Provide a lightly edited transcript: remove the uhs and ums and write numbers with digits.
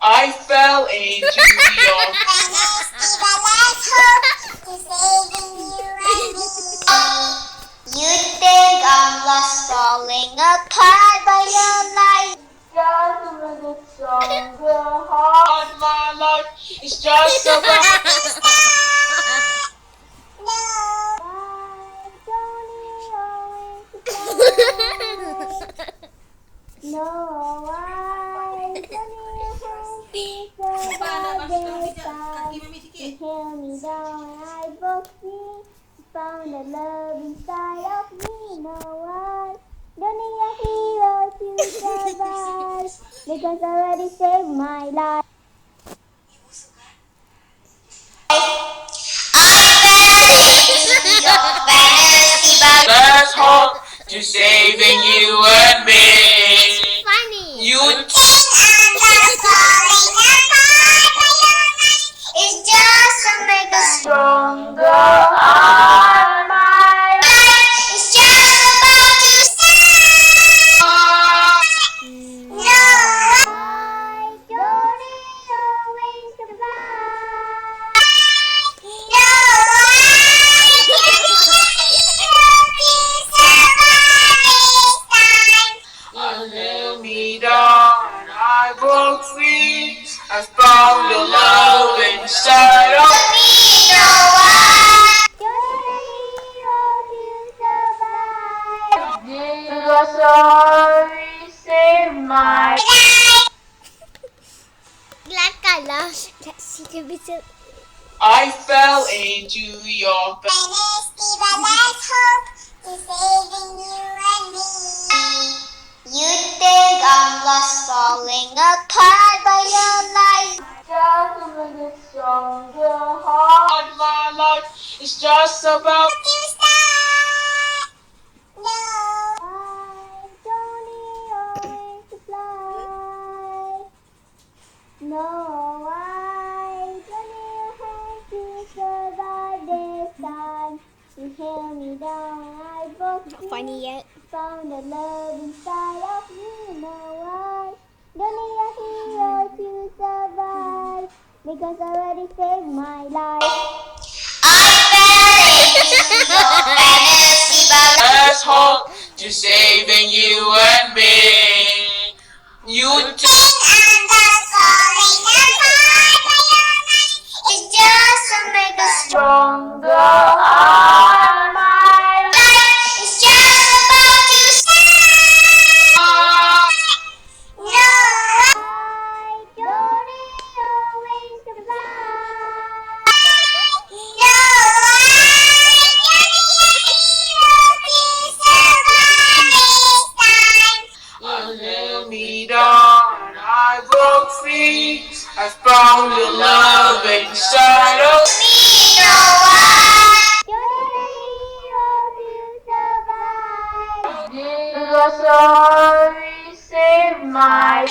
I fell into your You think I'm lost, falling apart, but you're like just a minute stronger heart. My life is just about. No, I don't need to survive this time. You held me down and I broke free. Found a love inside of me. No, I don't need a hero to survive because I already saved my life. There's hope to saving you and me. Funny. You It's just to make us stronger. I'm my It's just about to start. No, I don't need a wings to fly. No, I I held me down and I broke free. I found a love inside of me. Jesus, sorry, save my. I fell into your You think I'm lost, falling apart, but you're like just a minute stronger heart. My life is just about. No, I don't need always to fly. No, I don't need a hand to survive this time. You held me down and I broke free. Funny yet? Found a love inside of me. No, I don't need a hero to survive because I already saved my life. There's hope to saving you and me. You It's just to make us stronger. I'm my. It's just about to start. No, I don't need always to fly. No, I held me down and I broke free. I found a love inside of I don't need a hero to survive. Jesus, sorry, save my.